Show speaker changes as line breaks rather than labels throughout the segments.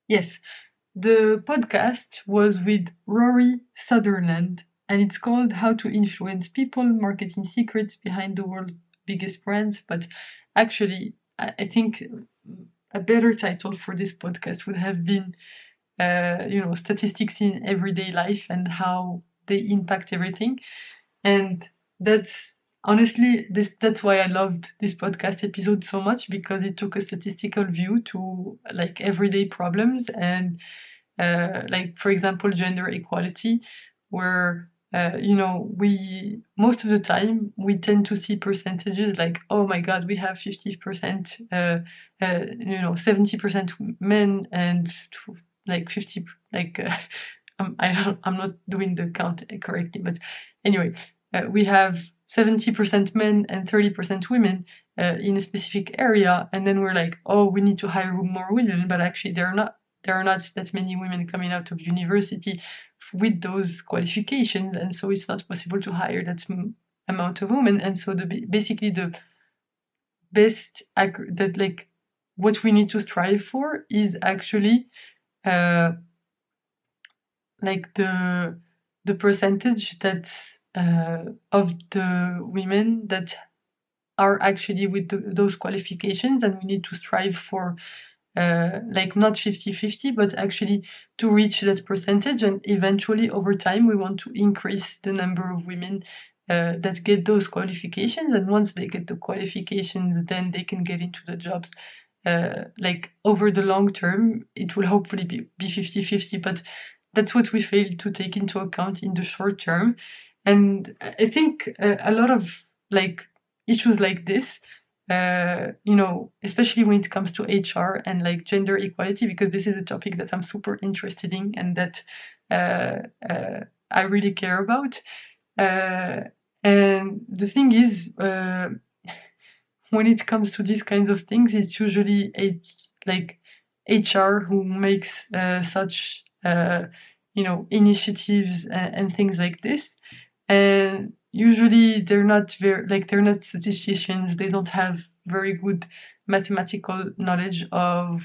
Yes, the podcast was with Rory Sutherland, and it's called How to Influence People, Marketing Secrets Behind the World's Biggest Brands. But actually, I think a better title for this podcast would have been, statistics in everyday life and how they impact everything. And that's honestly that's why I loved this podcast episode so much, because it took a statistical view to like everyday problems and like for example gender equality, where we most of the time we tend to see percentages like, oh my god, we have 50% 70% men and like 50 like I'm not doing the count correctly, but anyway, we have 70% men and 30% women in a specific area, and then we're like, oh, we need to hire more women, but actually there are not that many women coming out of university with those qualifications, and so it's not possible to hire that amount of women. And so basically the best that like what we need to strive for is actually uh, like the percentage that's of the women that are actually with those qualifications, and we need to strive for like not 50-50, but actually to reach that percentage. And eventually over time we want to increase the number of women that get those qualifications, and once they get the qualifications then they can get into the jobs. Like over the long term it will hopefully be 50-50, but that's what we fail to take into account in the short term. And I think a lot of like issues like this, especially when it comes to HR and like gender equality, because this is a topic that I'm super interested in and that I really care about. And the thing is, when it comes to these kinds of things, it's usually like HR who makes such initiatives and things like this. And usually they're not statisticians. They don't have very good mathematical knowledge of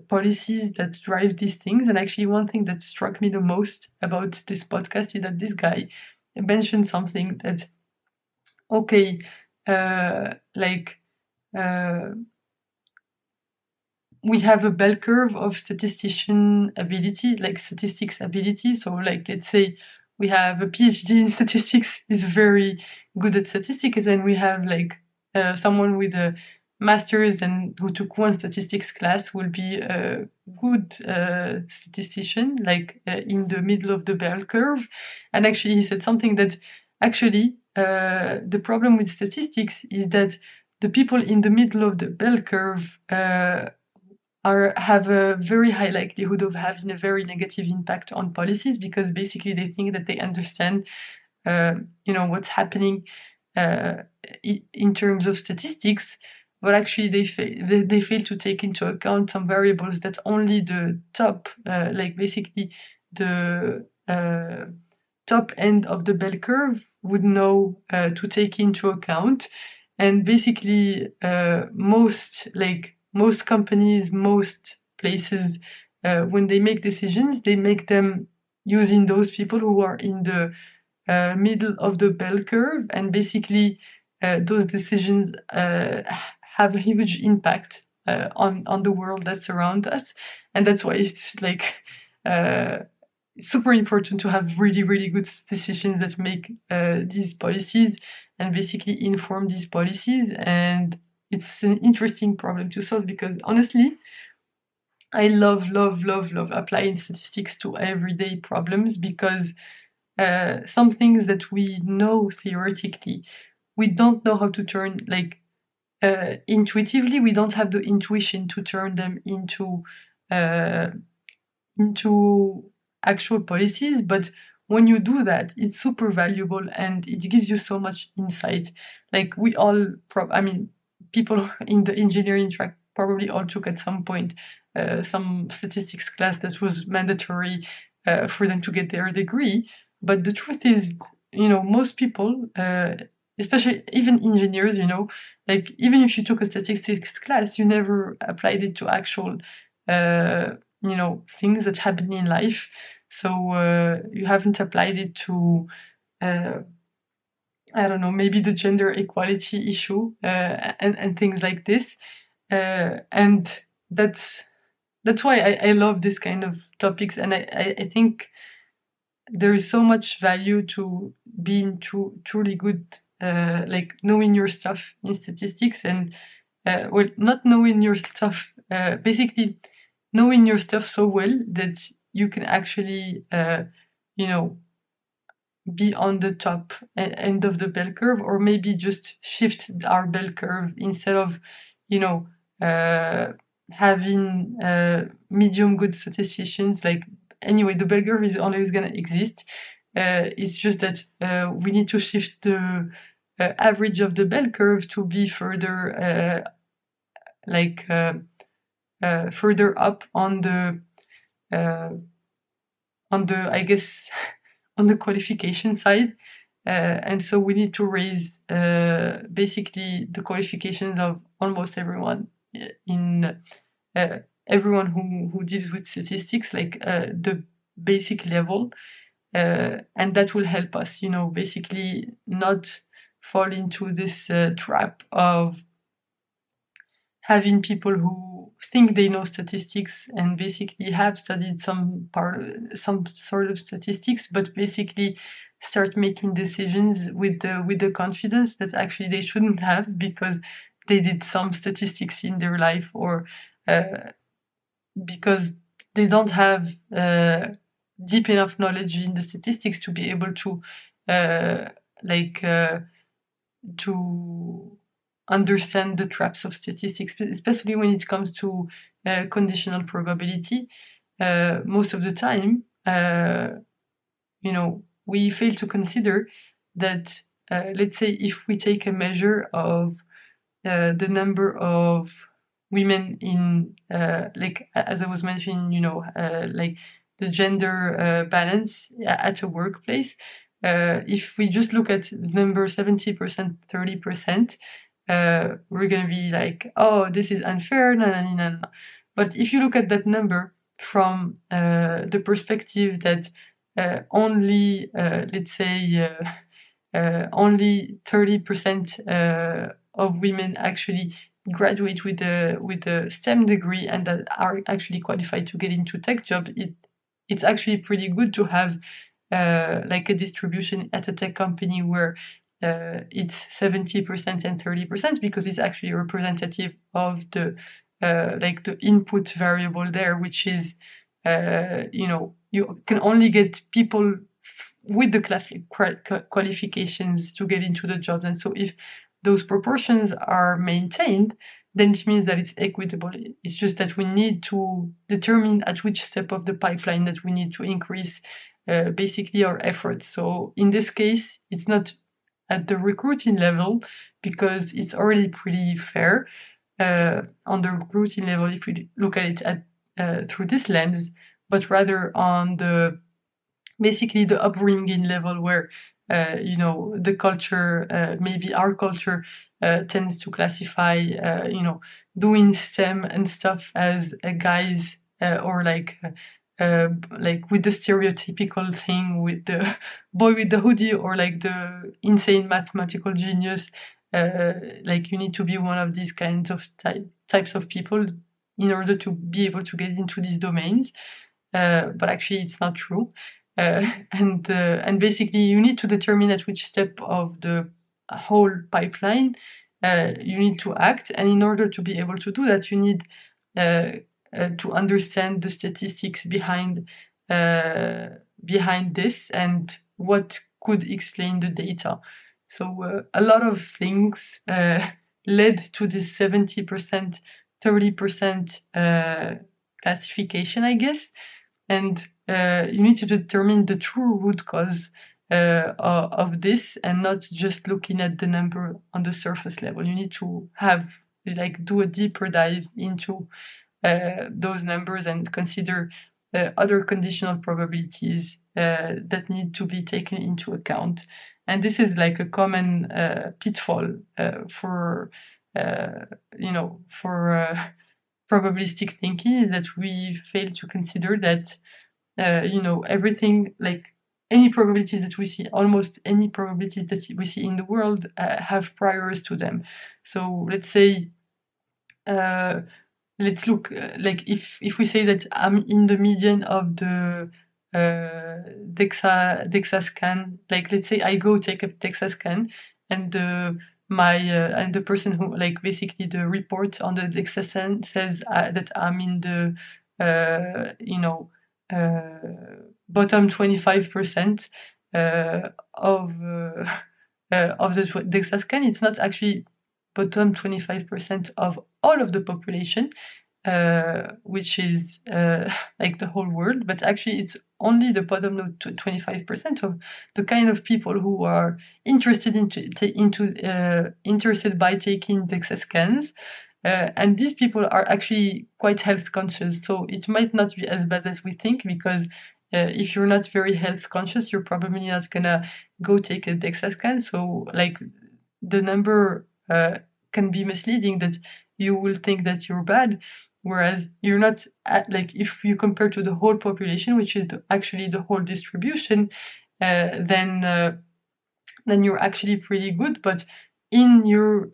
policies that drive these things. And actually, one thing that struck me the most about this podcast is that this guy mentioned something that, okay, like we have a bell curve of statistician ability, like statistics ability. So like, let's say we have a PhD in statistics is very good at statistics, and we have like someone with a master's and who took one statistics class will be a good statistician, like in the middle of the bell curve. And actually he said something that actually the problem with statistics is that the people in the middle of the bell curve have a very high likelihood of having a very negative impact on policies, because basically they think that they understand what's happening in terms of statistics, but actually they fail to take into account some variables that only the top like basically the top end of the bell curve would know to take into account. And basically most companies, most places, when they make decisions, they make them using those people who are in the middle of the bell curve, and basically those decisions have a huge impact on the world that surrounds us. And that's why it's like super important to have really, really good decisions that make these policies and basically inform these policies. And it's an interesting problem to solve, because honestly, I love applying statistics to everyday problems, because some things that we know theoretically, we don't know how to turn, like intuitively, we don't have the intuition to turn them into actual policies. But when you do that, it's super valuable and it gives you so much insight. Like we all, people in the engineering track probably all took at some point some statistics class that was mandatory for them to get their degree. But the truth is, most people, especially even engineers, like even if you took a statistics class, you never applied it to actual things that happen in life. So you haven't applied it to, I don't know, maybe the gender equality issue, and things like this. And that's why I love this kind of topics, and I think there is so much value to being truly good, like knowing your stuff in statistics, and well, not knowing your stuff, basically knowing your stuff so well that you can actually, be on the top end of the bell curve, or maybe just shift our bell curve instead of, having medium good statisticians. Like, anyway, the bell curve is always going to exist. It's just that we need to shift the average of the bell curve to be further, further up on the, I guess, on the qualification side. And so we need to raise basically the qualifications of almost everyone in everyone who deals with statistics, like the basic level. And that will help us, basically not fall into this trap of having people who think they know statistics and basically have studied some sort of statistics, but basically start making decisions with the confidence that actually they shouldn't have, because they did some statistics in their life, or because they don't have deep enough knowledge in the statistics to be able to to understand the traps of statistics, especially when it comes to conditional probability. Most of the time, we fail to consider that, let's say, if we take a measure of the number of women in, like, as I was mentioning, like the gender balance at a workplace, if we just look at the number 70%, 30%, we're going to be like, oh, this is unfair, na, na, na, na, na. But if you look at that number from the perspective that only, let's say, only 30% of women actually graduate with a STEM degree and that are actually qualified to get into tech jobs, it's actually pretty good to have like a distribution at a tech company where it's 70% and 30%, because it's actually representative of the like the input variable there, which is you can only get people with the qualifications to get into the jobs. And so if those proportions are maintained, then it means that it's equitable. It's just that we need to determine at which step of the pipeline that we need to increase basically our efforts. So in this case, it's not at the recruiting level, because it's already pretty fair on the recruiting level if we look at it through this lens, but rather on the basically the upbringing level, where the culture, maybe our culture, tends to classify doing STEM and stuff as a guys, or like with the stereotypical thing with the boy with the hoodie, or like the insane mathematical genius. Like, you need to be one of these kinds of types of people in order to be able to get into these domains. But actually, it's not true. And basically, you need to determine at which step of the whole pipeline you need to act. And in order to be able to do that, you need to understand the statistics behind this and what could explain the data. So a lot of things led to this 70%, 30% classification, I guess. And you need to determine the true root cause of this, and not just looking at the number on the surface level. You need to do a deeper dive into those numbers and consider other conditional probabilities that need to be taken into account. And this is like a common pitfall for probabilistic thinking is that we fail to consider that everything, like any probabilities that we see, almost any probabilities that we see in the world have priors to them. So let's say, let's look, like if we say that I'm in the median of the DEXA scan, like let's say I go take a DEXA scan, and and the person who, like, basically the report on the DEXA scan says that I'm in the bottom 25% of the DEXA scan. It's not actually bottom 25% of all of the population, which is like the whole world, but actually it's only the bottom of 25% of the kind of people who are interested interested by taking DEXA scans. And these people are actually quite health conscious, so it might not be as bad as we think, because if you're not very health conscious, you're probably not gonna go take a DEXA scan. So, like, the number can be misleading, that you will think that you're bad, whereas you're not like, if you compare to the whole population, which is actually the whole distribution, then you're actually pretty good. But in your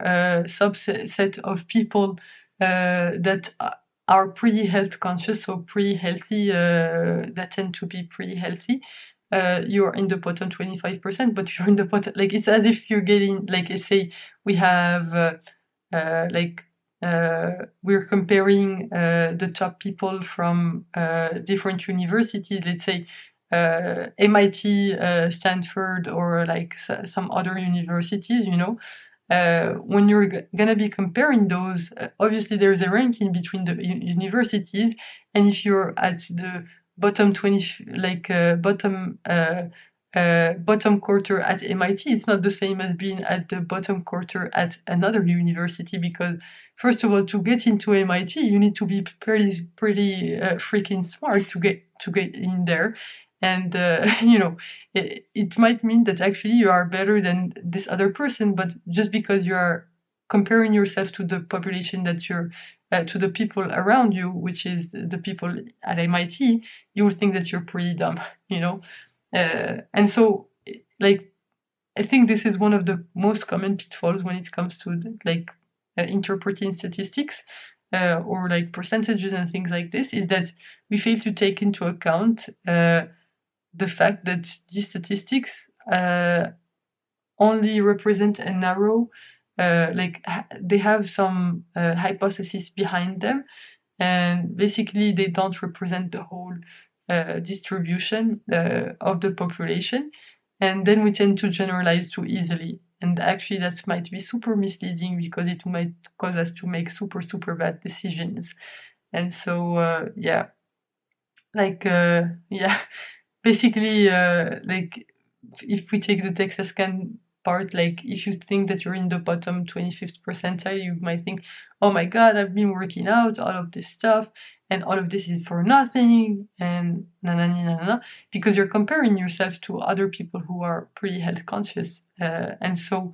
subset of people that are pretty health conscious, so pretty healthy, that tend to be pretty healthy, you're in the bottom 25%, but you're in the bottom, like, it's as if you're getting, like, let's say we have we're comparing the top people from different universities, let's say MIT, Stanford, or like some other universities, when you're gonna be comparing those, obviously there's a ranking between the universities, and if you're at the bottom 20, like bottom quarter at MIT, it's not the same as being at the bottom quarter at another university, because first of all, to get into MIT, you need to be pretty freaking smart to get in there, and it might mean that actually you are better than this other person, but just because you are comparing yourself to the population that you're to the people around you, which is the people at MIT, you will think that you're pretty dumb, and so, like, I think this is one of the most common pitfalls when it comes to interpreting statistics, or like percentages and things like this, is that we fail to take into account the fact that these statistics only represent a narrow, they have some hypothesis behind them, and basically they don't represent the whole distribution of the population, and then we tend to generalize too easily, and actually that might be super misleading, because it might cause us to make super bad decisions. And so basically, if we take the DEXA scan part, like, if you think that you're in the bottom 25th percentile, you might think, oh my god, I've been working out, all of this stuff, and all of this is for nothing, and because you're comparing yourself to other people who are pretty health conscious, and so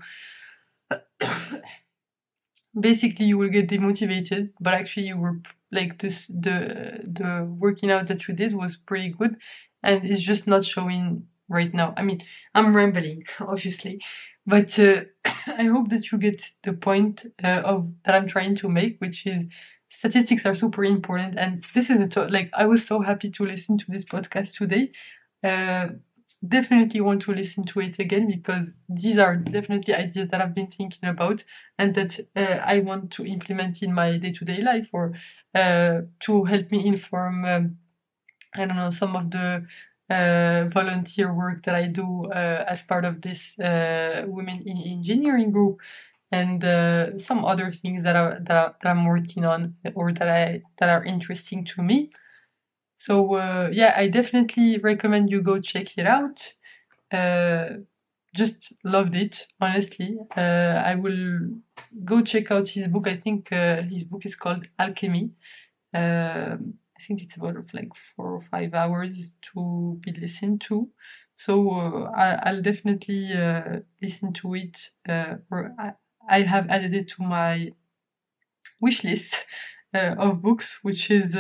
basically you will get demotivated, but actually you were like the working out that you did was pretty good, and it's just not showing right now. I mean, I'm rambling obviously, but I hope that you get the point of that I'm trying to make, which is statistics are super important. And this is I was so happy to listen to this podcast today. Definitely want to listen to it again, because these are definitely ideas that I've been thinking about, and that I want to implement in my day-to-day life, or to help me inform I don't know, some of the volunteer work that I do as part of this Women in Engineering group, and some other things that I'm working on, or that are interesting to me. So I definitely recommend you go check it out. Just loved it, honestly. I will go check out his book. I think his book is called Alchemy. I think it's about 4 or 5 hours to be listened to. So I'll definitely listen to it, or I have added it to my wish list of books, which is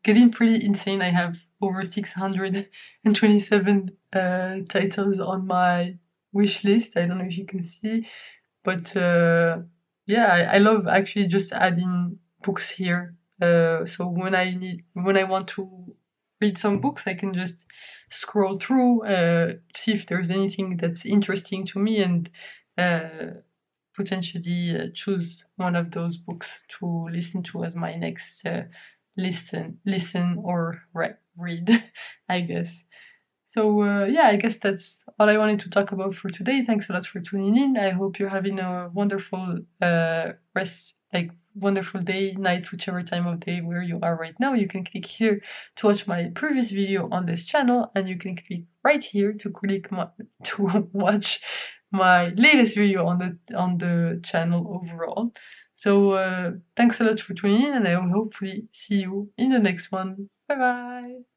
getting pretty insane. I have over 627 titles on my wish list. I don't know if you can see, but yeah, I love actually just adding books here. So when I want to read some books, I can just scroll through, see if there's anything that's interesting to me, and potentially choose one of those books to listen to as my next listen or read, I guess. So yeah, I guess that's all I wanted to talk about for today. Thanks a lot for tuning in. I hope you're having a wonderful wonderful day, night, whichever time of day where you are right now. You can click here to watch my previous video on this channel, and you can click right here to to watch my latest video on the channel overall. So thanks a lot for tuning in, and I will hopefully see you in the next one. Bye bye.